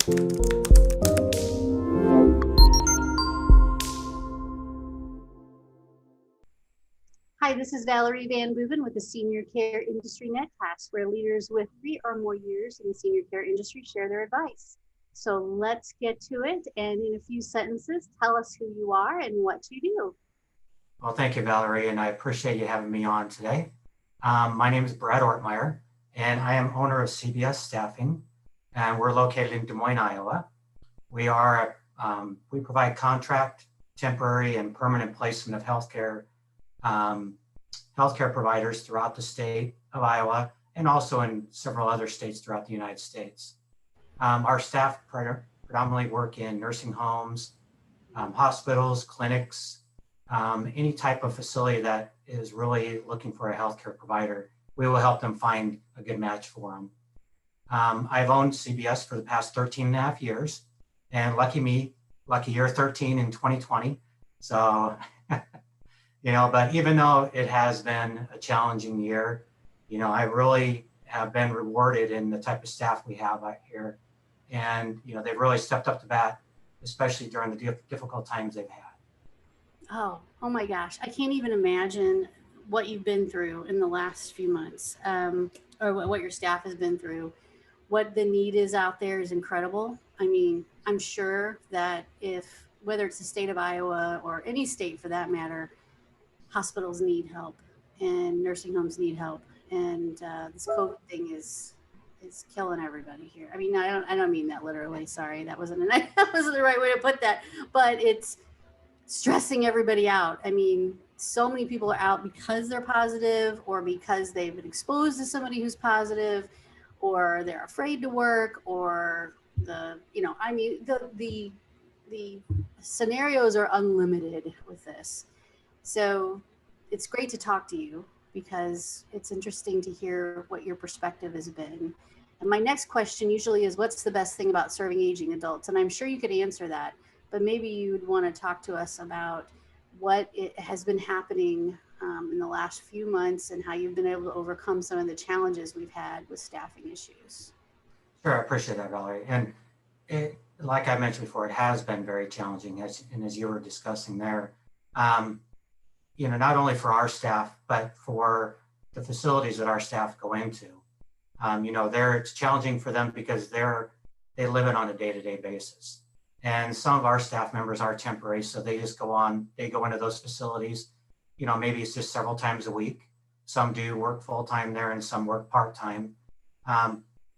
Hi, this is Valerie Van Booven with the Senior Care Industry Netcast, where leaders with 3 or more years in the senior care industry share their advice. So let's get to it, and in a few sentences, tell us who you are and what you do. Well, thank you, Valerie, and I appreciate you having me on today. My name is Brad Ortmeier, and I am owner of CBS Staffing, and we're located in Des Moines, Iowa. We provide contract, temporary, and permanent placement of healthcare providers throughout the state of Iowa and also in several other states throughout the United States. Our staff predominantly work in nursing homes, hospitals, clinics, any type of facility that is really looking for a healthcare provider. We will help them find a good match for them. I've owned CBS for the past 13 and a half years, and lucky year 13 in 2020. So, but even though it has been a challenging year, I really have been rewarded in the type of staff we have out here. And, they've really stepped up to bat, especially during the difficult times they've had. Oh my gosh. I can't even imagine what you've been through in the last few months, or what your staff has been through. What the need is out there is incredible. I mean, I'm sure that whether it's the state of Iowa or any state for that matter, hospitals need help and nursing homes need help. And this COVID thing is killing everybody here. I mean, I don't mean that literally. Sorry, that wasn't the right way to put that. But it's stressing everybody out. I mean, so many people are out because they're positive or because they've been exposed to somebody who's positive, or they're afraid to work, or the scenarios are unlimited with this. So it's great to talk to you because it's interesting to hear what your perspective has been. And my next question usually is, what's the best thing about serving aging adults? And I'm sure you could answer that, but maybe you'd want to talk to us about what it has been happening in the last few months and how you've been able to overcome some of the challenges we've had with staffing issues. Sure, I appreciate that, Valerie. And like I mentioned before, it has been very challenging, as you were discussing there. Not only for our staff, but for the facilities that our staff go into. It's challenging for them because they live it on a day-to-day basis. And some of our staff members are temporary, so they go into those facilities. Maybe it's just several times a week. Some do work full-time there and some work part-time.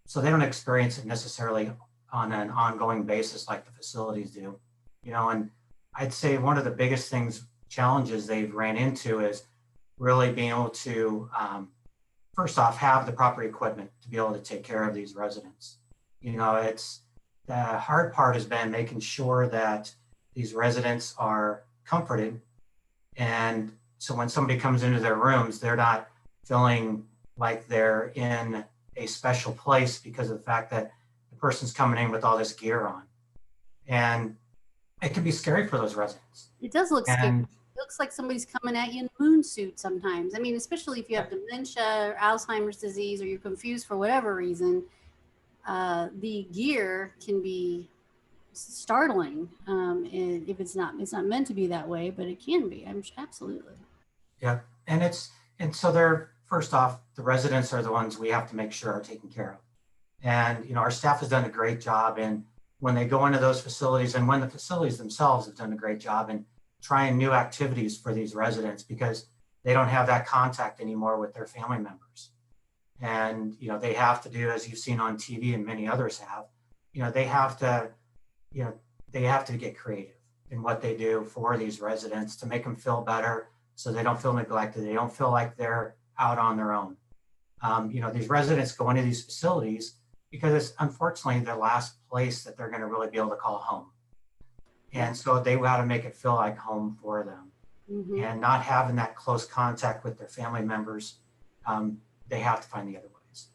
So they don't experience it necessarily on an ongoing basis like the facilities do. And I'd say one of the biggest challenges they've ran into is really being able to, first off, have the proper equipment to be able to take care of these residents. It's the hard part has been making sure that these residents are comforted. And so when somebody comes into their rooms, they're not feeling like they're in a special place because of the fact that the person's coming in with all this gear on. And it can be scary for those residents. It does look scary. It looks like somebody's coming at you in a moon suit sometimes. I mean, especially if you have dementia or Alzheimer's disease, or you're confused for whatever reason, the gear can be startling. And if it's not meant to be that way, but it can be. Absolutely. Yeah, and so they're, first off, the residents are the ones we have to make sure are taken care of. And our staff has done a great job in when they go into those facilities, and when the facilities themselves have done a great job in trying new activities for these residents, because they don't have that contact anymore with their family members. And, they have to do, as you've seen on TV and many others have, they have to get creative in what they do for these residents to make them feel better so they don't feel neglected. They don't feel like they're out on their own. These residents go into these facilities because it's unfortunately the last place that they're going to really be able to call home. And so they got to make it feel like home for them. Mm-hmm. And not having that close contact with their family members, they have to find the other ways.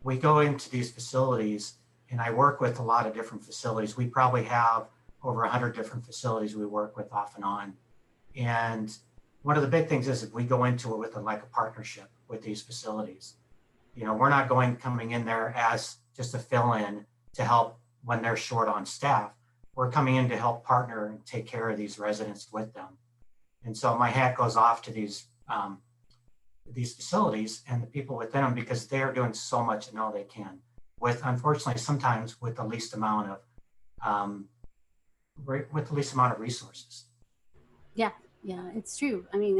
We go into these facilities, and I work with a lot of different facilities. We probably have over 100 different facilities we work with off and on. And one of the big things is if we go into it with a partnership with these facilities. We're not coming in there as just a fill in to help when they're short on staff. We're coming in to help partner and take care of these residents with them. And so my hat goes off to these facilities and the people within them, because they're doing so much and all they can with, unfortunately, sometimes with the least amount of resources. Yeah, yeah, it's true. I mean,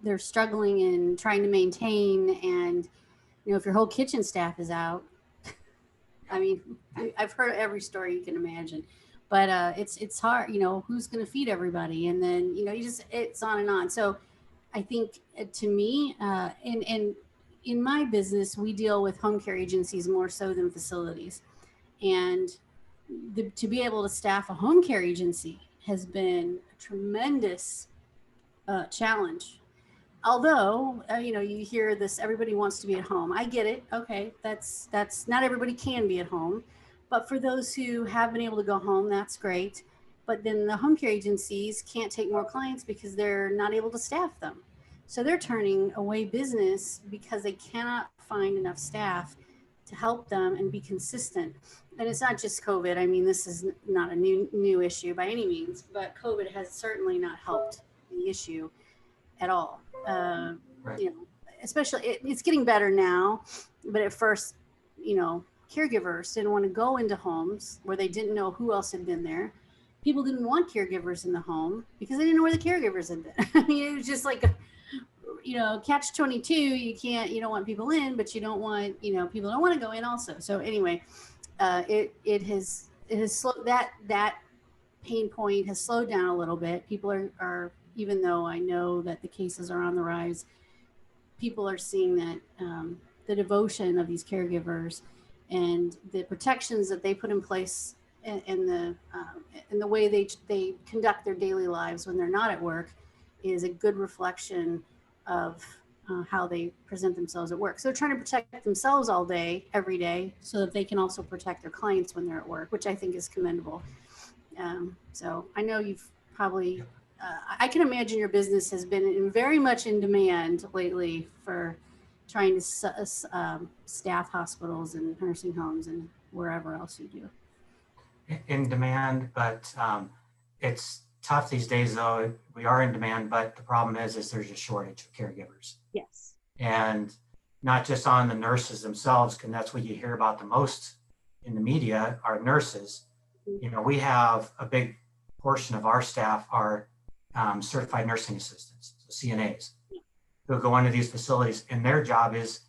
they're struggling and trying to maintain, and if your whole kitchen staff is out, I mean, I've heard every story you can imagine, but it's hard. Who's going to feed everybody, and then it's on and on. So I think to me, and in my business, we deal with home care agencies more so than facilities, and to be able to staff a home care agency has been a tremendous challenge. Although you hear this, everybody wants to be at home. I get it. Okay, that's not everybody can be at home, but for those who have been able to go home, that's great. But then the home care agencies can't take more clients because they're not able to staff them, so they're turning away business because they cannot find enough staff to help them and be consistent. And it's not just COVID. I mean, this is not a new issue by any means, but COVID has certainly not helped the issue at all. Right. Especially it's getting better now, but at first, caregivers didn't want to go into homes where they didn't know who else had been there. People didn't want caregivers in the home because they didn't know where the caregivers had been. I mean, it was just like catch 22. You don't want people in, but you don't want, people don't want to go in also. So anyway, it has slowed that pain point has slowed down a little bit. People are even though I know that the cases are on the rise, people are seeing that the devotion of these caregivers and the protections that they put in place, and the way they conduct their daily lives when they're not at work is a good reflection of how they present themselves at work. So they're trying to protect themselves all day, every day, so that they can also protect their clients when they're at work, which I think is commendable. So I know you've probably, I can imagine your business has been very much in demand lately for trying to staff hospitals and nursing homes and wherever else you do. In demand, but it's tough these days, though. We are in demand, but the problem is there's a shortage of caregivers. Yes. And not just on the nurses themselves, because that's what you hear about the most in the media, are nurses. We have a big portion of our staff are certified nursing assistants, so CNAs, who go into these facilities, and their job is,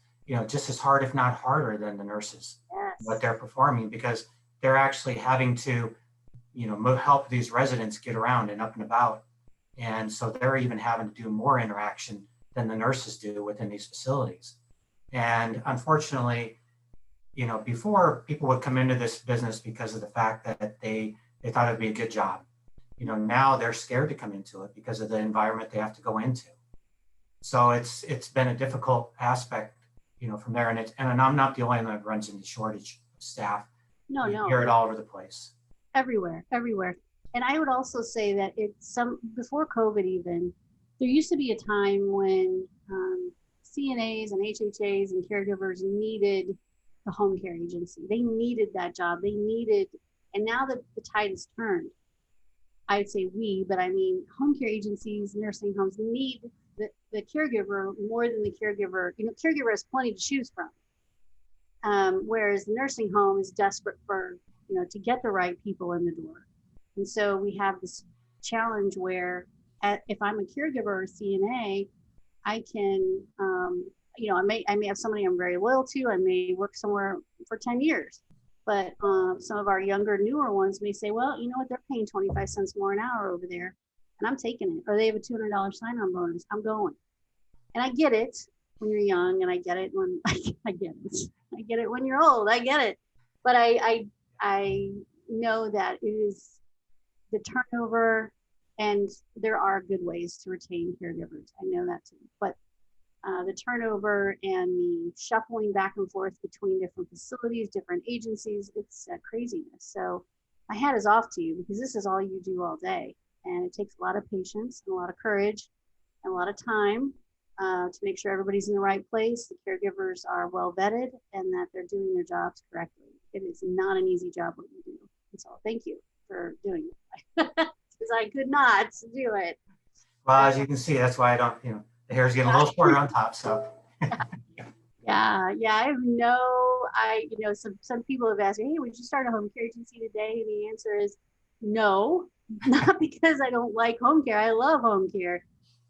just as hard, if not harder, than the nurses. Yes. What they're performing, because they're actually having to, help these residents get around and up and about. And so they're even having to do more interaction than the nurses do within these facilities. And unfortunately, before, people would come into this business because of the fact that they thought it'd be a good job. Now they're scared to come into it because of the environment they have to go into. So it's been a difficult aspect, from there. And I'm not the only one that runs into shortage of staff. No. Hear it all over the place. Everywhere. And I would also say that before COVID even, there used to be a time when CNAs and HHAs and caregivers needed the home care agency. They needed that job. And now that the tide has turned, I'd say but I mean, home care agencies, nursing homes need the caregiver more than the caregiver. Caregiver has plenty to choose from. Whereas the nursing home is desperate for, to get the right people in the door. And so we have this challenge where if I'm a caregiver or CNA, I can, I may have somebody I'm very loyal to. I may work somewhere for 10 years, but some of our younger, newer ones may say, well, you know what, they're paying 25 cents more an hour over there, and I'm taking it. Or they have a $200 sign-on bonus. I'm going. And I get it when you're young, and I get it when I get it. I get it when you're old. I get it. But I know that it is the turnover, and there are good ways to retain caregivers. I know that too. But the turnover and the shuffling back and forth between different facilities, different agencies, it's craziness. So my hat is off to you, because this is all you do all day. And it takes a lot of patience and a lot of courage and a lot of time. to make sure everybody's in the right place, the caregivers are well vetted, and that they're doing their jobs correctly. It is not an easy job what you do. And so thank you for doing it. Because I could not do it. Well, as you can see, that's why I don't, the hair's getting a little shorter on top. So Yeah. Some people have asked me, hey, would you start a home care agency today? And the answer is no, not because I don't like home care. I love home care,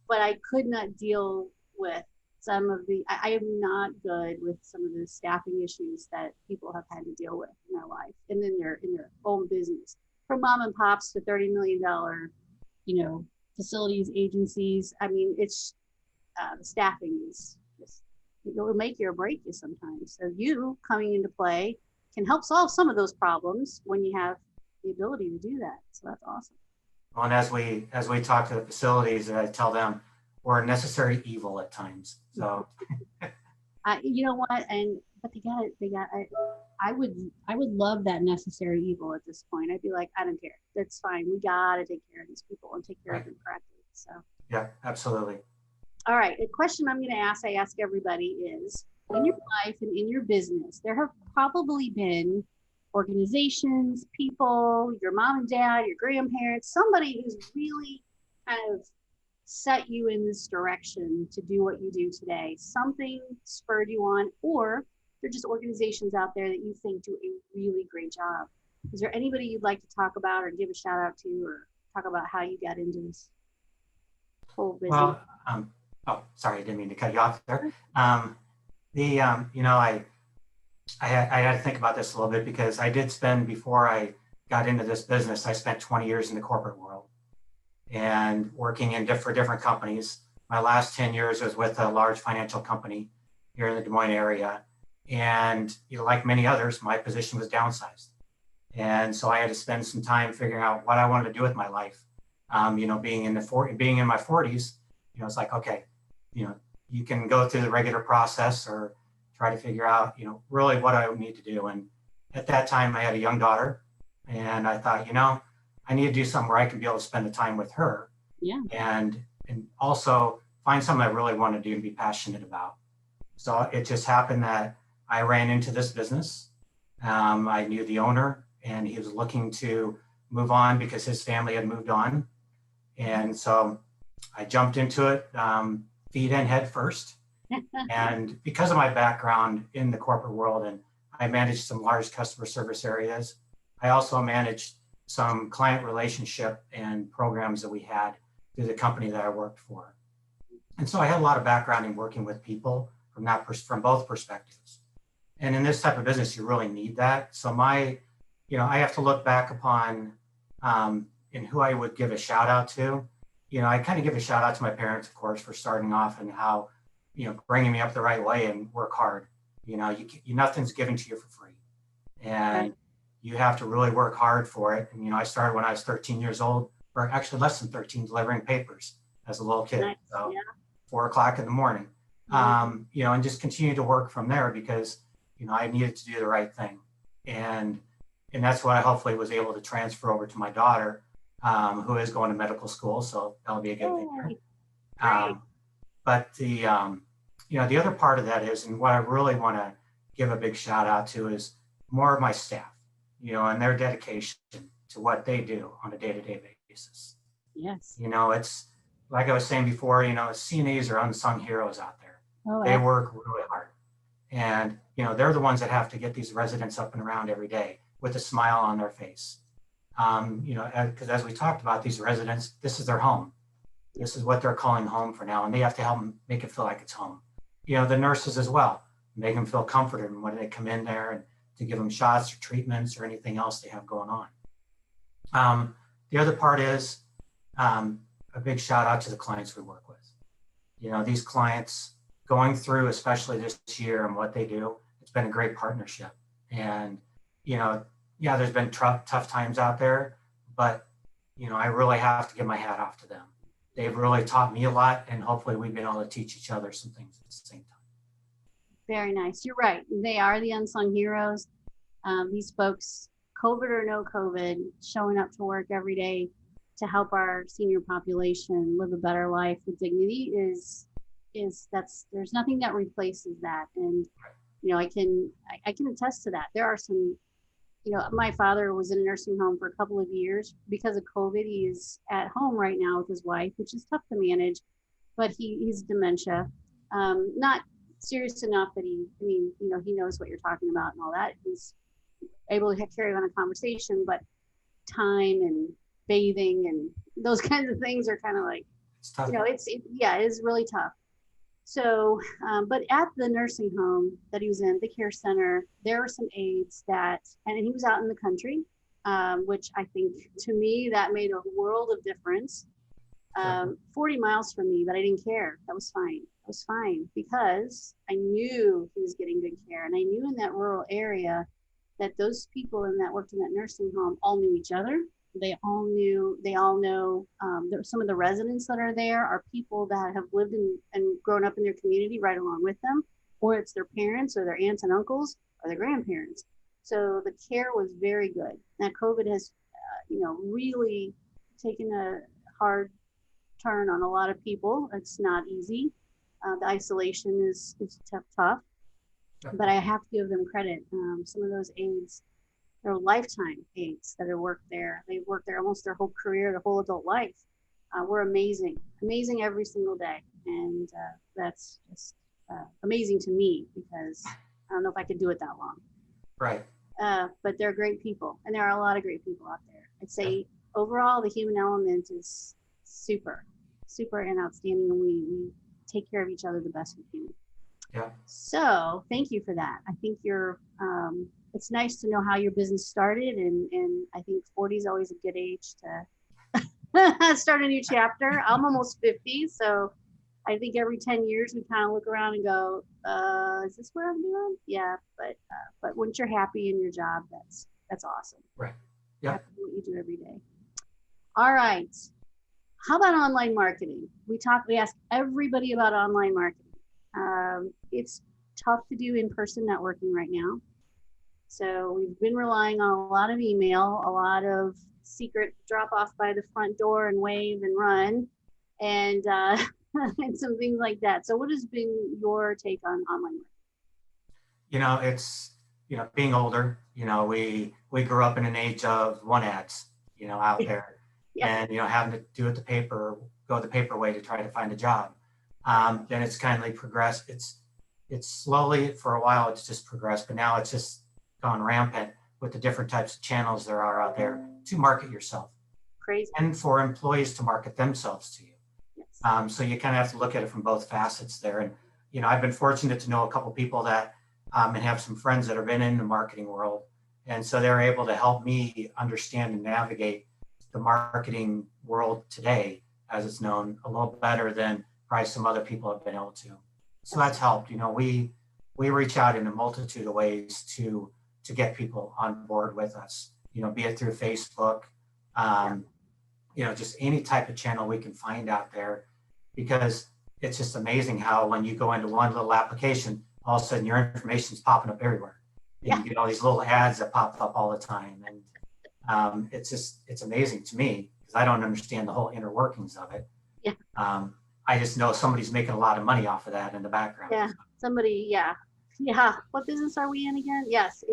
but I could not deal with I am not good with some of the staffing issues that people have had to deal with in their life and in their own business. From mom and pops to $30 million, facilities, agencies. I mean, it's the staffing is just, it will make you or break you sometimes. So you coming into play can help solve some of those problems when you have the ability to do that. So that's awesome. well, and as we talk to the facilities, I tell them we're a necessary evil at times. So you know what? But I would love that necessary evil at this point. I'd be like, I don't care. That's fine. We gotta take care of these people and take care of them correctly. So yeah, absolutely. all right. A question I'm going to I ask everybody is, in your life and in your business, there have probably been organizations, people, your mom and dad, your grandparents, somebody who's really kind of set you in this direction to do what you do today. Something spurred you on, or they're just organizations out there that you think do a really great job. Is there anybody you'd like to talk about or give a shout out to, or talk about how you got into this whole business? Well, oh, sorry, I didn't mean to cut you off there. I had to think about this a little bit because I did spend, before I got into this business, I spent 20 years in the corporate world and working for different companies. My last 10 years was with a large financial company here in the Des Moines area. And like many others, my position was downsized. And so I had to spend some time figuring out what I wanted to do with my life. Being in my 40s, it's like, okay, you can go through the regular process or try to figure out, really what I need to do. And at that time I had a young daughter and I thought, I need to do something where I can be able to spend the time with her. Yeah. And also find something I really want to do and be passionate about. So it just happened that I ran into this business. I knew the owner and he was looking to move on because his family had moved on. And so I jumped into it, feet in head first. And because of my background in the corporate world, and I managed some large customer service areas, I also managed some client relationship and programs that we had through the company that I worked for. And so I had a lot of background in working with people from both perspectives. And in this type of business, you really need that. So I have to look back upon and who I would give a shout out to. I kind of give a shout out to my parents, of course, for starting off and how, bringing me up the right way and work hard. Nothing's given to you for free. And you have to really work hard for it. And, I started when I was 13 years old, or actually less than 13, delivering papers as a little kid. Nice. So Yeah. 4:00 in the morning, and just continue to work from there because, I needed to do the right thing. And that's what I hopefully was able to transfer over to my daughter, who is going to medical school. So that'll be a good thing here. But the other part of that is, and what I really want to give a big shout out to is more of my staff, and their dedication to what they do on a day-to-day basis. Yes. It's like I was saying before, CNAs are unsung heroes out there. They work really hard. And, they're the ones that have to get these residents up and around every day with a smile on their face. Because as we talked about, these residents, this is their home. This is what they're calling home for now. And they have to help them make it feel like it's home. The nurses as well, make them feel comforted when they come in there and to give them shots or treatments or anything else they have going on. The other part is a big shout out to the clients we work with. These clients going through, especially this year and what they do, it's been a great partnership. And, there's been tough times out there, but, I really have to give my hat off to them. They've really taught me a lot, and hopefully we've been able to teach each other some things at the same time. Very nice. You're right. They are the unsung heroes. These folks, COVID or no COVID, showing up to work every day to help our senior population live a better life with dignity is there's nothing that replaces that. And I can attest to that. There are some, my father was in a nursing home for a couple of years because of COVID. He's at home right now with his wife, which is tough to manage, but he's dementia. Not serious enough that he knows what you're talking about and all that. He's able to carry on a conversation, but time and bathing and those kinds of things are kind of like, It's tough. it's really tough. So, but at the nursing home that he was in, the care center, there were some aides and he was out in the country, which I think to me that made a world of difference. 40 miles from me, but I didn't care. That was fine. It was fine because I knew he was getting good care. And I knew in that rural area that those people that worked in that nursing home all knew each other. They all know some of the residents that are there are people that have lived and grown up in their community right along with them, or it's their parents or their aunts and uncles or their grandparents. So the care was very good. Now COVID has, really taken a hard turn on a lot of people. It's not easy. The isolation is tough, but I have to give them credit. Some of those aides, they're lifetime aides that have worked there. They've worked there almost their whole career, their whole adult life. We're amazing every single day. And that's just amazing to me because I don't know if I could do it that long. Right. But they're great people. And there are a lot of great people out there. I'd say overall, the human element is super and outstanding. And we take care of each other the best we can. Yeah. So thank you for that. I think it's nice to know how your business started. And I think 40 is always a good age to start a new chapter. I'm almost 50. So I think every 10 years we kind of look around and go, is this what I'm doing? Yeah. But once you're happy in your job, that's awesome. Right. Yeah. That's what you do every day. All right. How about online marketing? We ask everybody about online marketing. It's tough to do in-person networking right now. So we've been relying on a lot of email, a lot of secret drop off by the front door and wave and run, and and some things like that. So what has been your take on online marketing? It's, being older, we grew up in an age of one ads, out there. Yeah. And, having to go the paper way to try to find a job. Then it's kindly progressed. It's slowly, for a while, it's just progressed, but now it's just gone rampant with the different types of channels there are out there to market yourself. Crazy. And for employees to market themselves to you. Yes. So you kind of have to look at it from both facets there. And, I've been fortunate to know a couple people that, and have some friends that have been in the marketing world. And so they're able to help me understand and navigate the marketing world today, as it's known, a little better than probably some other people have been able to. So that's helped. We reach out in a multitude of ways to get people on board with us, be it through Facebook, just any type of channel we can find out there, because it's just amazing how when you go into one little application, all of a sudden your information is popping up everywhere. And you get all these little ads that pop up all the time. And it's amazing to me because I don't understand the whole inner workings of it. Yeah. I just know somebody's making a lot of money off of that in the background. Yeah. Somebody. Yeah. What business are we in again? Yes.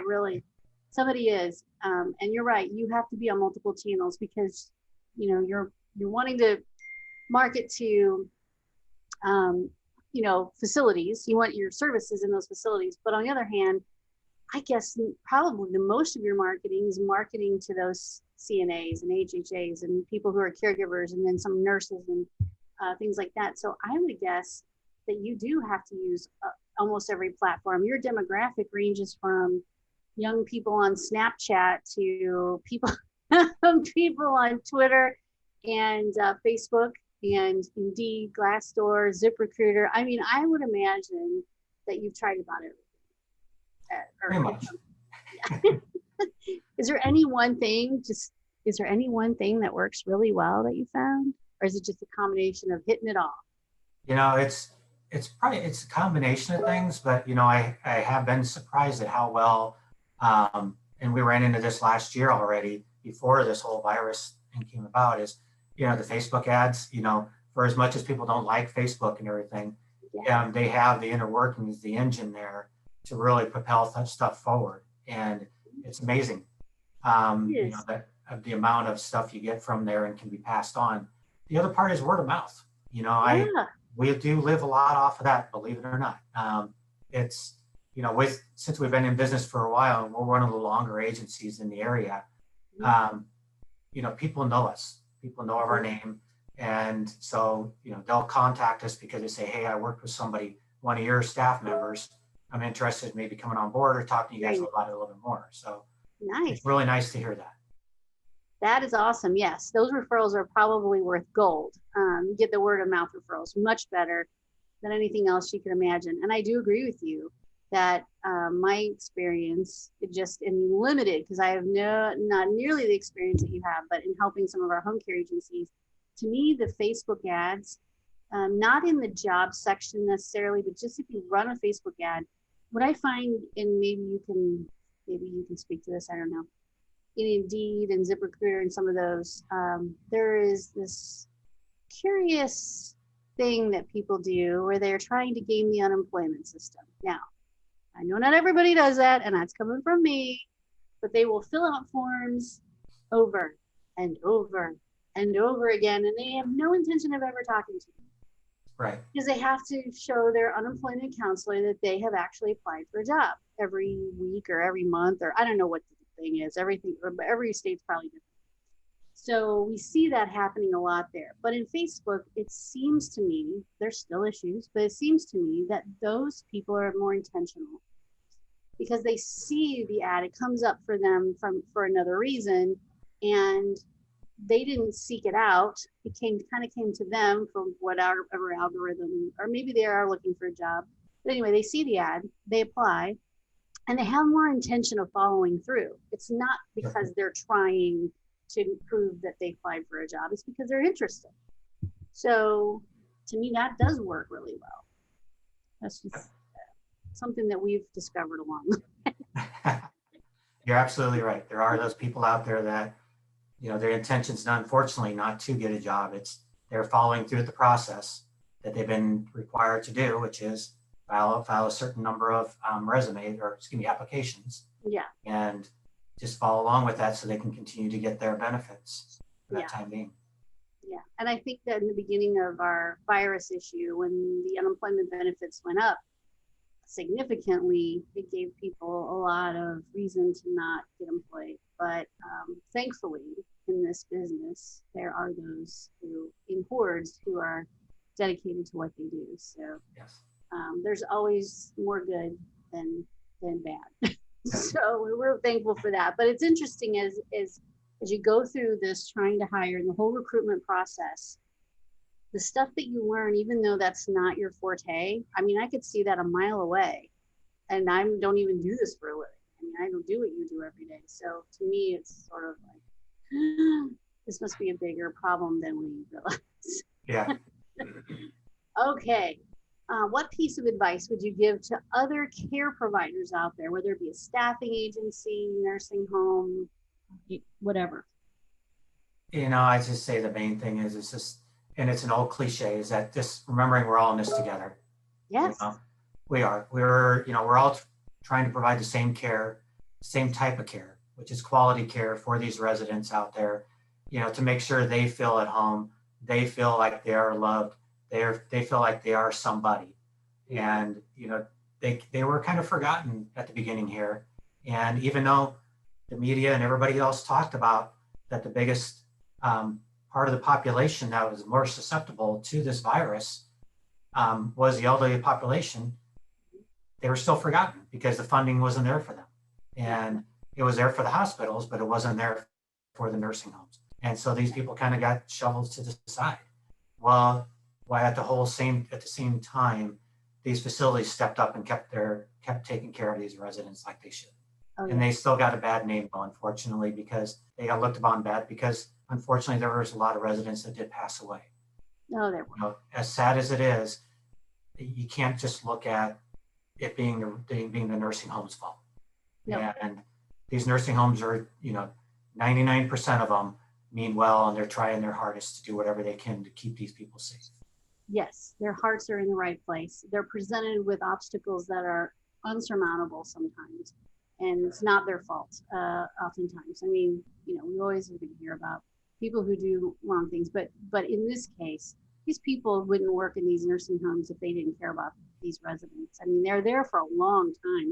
Really. Somebody is. And you're right. You have to be on multiple channels because, you're wanting to market to, facilities. You want your services in those facilities. But on the other hand, I guess probably the most of your marketing is marketing to those CNAs and HHAs and people who are caregivers and then some nurses and things like that. So I would guess that you do have to use almost every platform. Your demographic ranges from young people on Snapchat to people on Twitter and Facebook and Indeed, Glassdoor, ZipRecruiter. I mean, I would imagine that you've tried about everything. Very much. Is there any one thing that works really well that you found, or is it just a combination of hitting it all? It's a combination of things, but I have been surprised at how well, and we ran into this last year already before this whole virus thing came about, is the Facebook ads, for as much as people don't like Facebook and everything, they have the inner workings, the engine there to really propel that stuff forward. And it's amazing, that the amount of stuff you get from there and can be passed on. The other part is word of mouth. We do live a lot off of that, believe it or not. It's, since we've been in business for a while and we're one of the longer agencies in the area, people know us, people know of our name. And so, they'll contact us because they say, hey, I worked with somebody, one of your staff members. I'm interested in maybe coming on board or talking to you guys about it a little bit more. So it's really nice to hear that. That is awesome. Yes, those referrals are probably worth gold. You get the word of mouth referrals much better than anything else you can imagine. And I do agree with you that my experience, it just in limited, because I have not nearly the experience that you have, but in helping some of our home care agencies, to me, the Facebook ads, not in the job section necessarily, but just if you run a Facebook ad, what I find, and maybe you can speak to this, I don't know, in Indeed and ZipRecruiter and some of those, there is this curious thing that people do where they're trying to game the unemployment system. Now, I know not everybody does that, and that's coming from me, but they will fill out forms over and over and over again, and they have no intention of ever talking to you. Right. Because they have to show their unemployment counselor that they have actually applied for a job every week or every month, or I don't know what the thing is. Every state's probably different. So we see that happening a lot there. But in Facebook, it seems to me, there's still issues, but it seems to me that those people are more intentional because they see the ad, it comes up for them for another reason, and they didn't seek it out. It kind of came to them from whatever algorithm, or maybe they are looking for a job. But anyway, they see the ad, they apply, and they have more intention of following through. It's not because they're trying to prove that they applied for a job. It's because they're interested. So to me, that does work really well. That's just something that we've discovered along the way. You're absolutely right. There are those people out there that, their intention's unfortunately not to get a job. They're following through the process that they've been required to do, which is file a certain number of applications. Yeah. And just follow along with that so they can continue to get their benefits for that time being. Yeah. And I think that in the beginning of our virus issue, when the unemployment benefits went up significantly, it gave people a lot of reason to not get employed. But thankfully, in this business, there are those who, in hordes, who are dedicated to what they do. So there's always more good than bad. So we're thankful for that. But it's interesting as you go through this trying to hire and the whole recruitment process, the stuff that you learn, even though that's not your forte, I mean, I could see that a mile away, and I don't even do this for a living. I mean, I don't do what you do every day. So to me, it's sort of like, this must be a bigger problem than we realize. Yeah. Okay. What piece of advice would you give to other care providers out there, whether it be a staffing agency, nursing home, whatever? I just say the main thing is it's just, and it's an old cliche, is that just remembering we're all in this together. Yes. We are. We're all trying to provide the same care, same type of care, which is quality care for these residents out there, to make sure they feel at home, they feel like they are loved, they feel like they are somebody. And, they were kind of forgotten at the beginning here. And even though the media and everybody else talked about that the biggest part of the population that was more susceptible to this virus was the elderly population, they were still forgotten because the funding wasn't there for them. And it was there for the hospitals, but it wasn't there for the nursing homes. And so these people kind of got shoveled to the side. Well, at the same time, these facilities stepped up and kept taking care of these residents like they should. Oh, yeah. And they still got a bad name, unfortunately, because they got looked upon bad because unfortunately there was a lot of residents that did pass away. No, there were. As sad as it is, you can't just look at it being the nursing home's fault. Nope. And these nursing homes are, 99% of them mean well, and they're trying their hardest to do whatever they can to keep these people safe. Yes, their hearts are in the right place. They're presented with obstacles that are unsurmountable sometimes, and it's not their fault. Oftentimes, I mean, we always are going to hear about people who do wrong things, but in this case, these people wouldn't work in these nursing homes if they didn't care about these residents. I mean, they're there for a long time.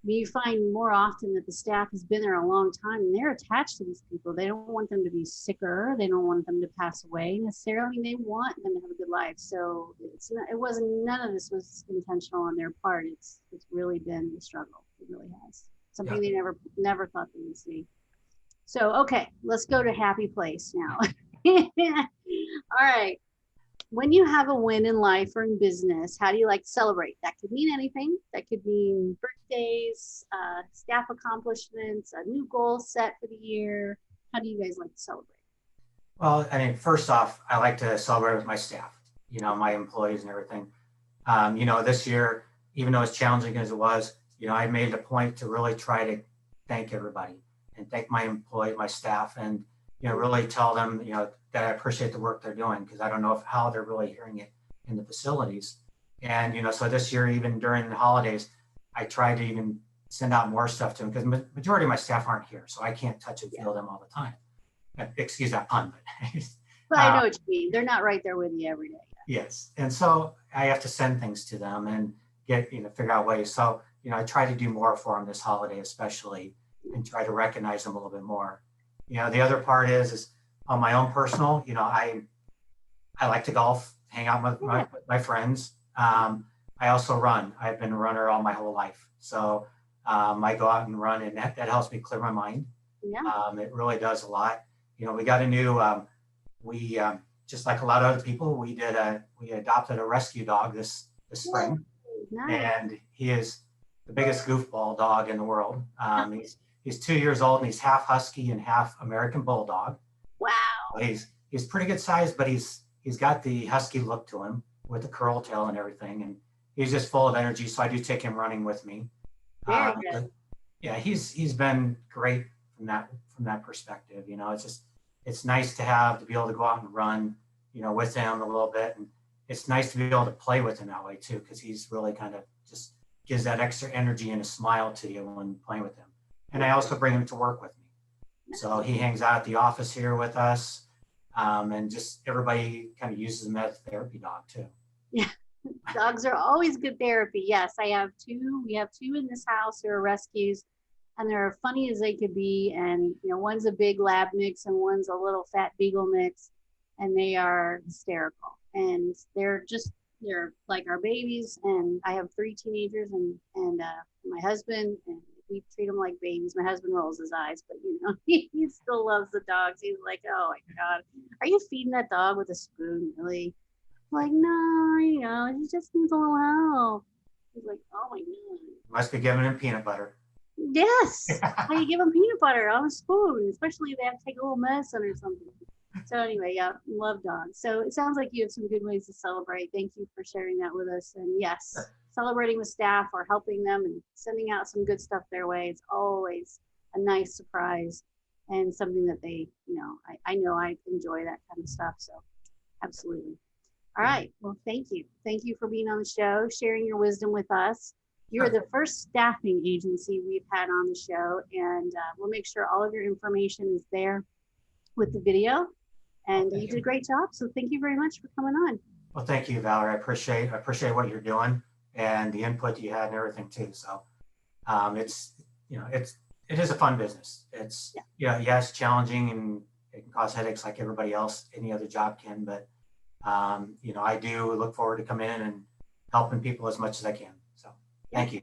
You find more often that the staff has been there a long time and they're attached to these people. They don't want them to be sicker. They don't want them to pass away necessarily. They want them to have a good life. So none of this was intentional on their part. It's really been a struggle. It really has. Something they never thought they would see. So, okay, let's go to happy place now. All right. When you have a win in life or in business, how do you like to celebrate? That could mean anything. That could mean birthdays, staff accomplishments, a new goal set for the year. How do you guys like to celebrate? Well, I mean, first off, I like to celebrate with my staff, my employees and everything. This year, even though as challenging as it was, I made it a point to really try to thank everybody and thank my employee, my staff, and really tell them, that I appreciate the work they're doing, because I don't know how they're really hearing it in the facilities. And, so this year, even during the holidays, I tried to even send out more stuff to them, because majority of my staff aren't here, so I can't touch and feel them all the time. Excuse that pun, but I know what you mean. They're not right there with you every day. Yes. And so I have to send things to them and get, figure out ways. So, I try to do more for them this holiday, especially, and try to recognize them a little bit more. The other part is on my own personal, I like to golf, hang out with my friends. I also run. I've been a runner all my whole life. So I go out and run, and that helps me clear my mind. Yeah. It really does a lot. We got a new, just like a lot of other people, we adopted a rescue dog this spring. Nice. And he is the biggest goofball dog in the world. He's 2 years old, and he's half husky and half American bulldog. Wow. He's pretty good size, but he's got the husky look to him with the curl tail and everything, and he's just full of energy. So I do take him running with me. Very good. Yeah, he's been great from that perspective. It's nice to be able to go out and run, with him a little bit, and it's nice to be able to play with him that way too, because he's really kind of just gives that extra energy and a smile to you when playing with him. And I also bring him to work with me. So he hangs out at the office here with us. And just everybody kind of uses him as a therapy dog too. Yeah. Dogs are always good therapy. Yes, I have two. We have two in this house who are rescues, and they're funny as they could be. And, one's a big lab mix and one's a little fat beagle mix, and they are hysterical. And they're like our babies. And I have 3 teenagers and my husband, and we treat them like babies. My husband rolls his eyes, but he still loves the dogs. He's like, oh my God, are you feeding that dog with a spoon, really? I'm like, no, he just needs a little help. He's like, oh my God. Must be giving him peanut butter. Yes. How do you give them peanut butter on a spoon, especially if they have to take a little medicine or something? So anyway, yeah, love dogs. So it sounds like you have some good ways to celebrate. Thank you for sharing that with us. And yes, celebrating with staff or helping them and sending out some good stuff their way. It's always a nice surprise and something that they, I know I enjoy that kind of stuff. So absolutely. All right. Well, thank you. Thank you for being on the show, sharing your wisdom with us. You're the first staffing agency we've had on the show, and we'll make sure all of your information is there with the video. And you did a great job. So thank you very much for coming on. Well, thank you, Valerie. I appreciate what you're doing and the input you had and everything too. So it is a fun business. It's it's challenging and it can cause headaches like everybody else, any other job can. But I do look forward to coming in and helping people as much as I can. So thank you.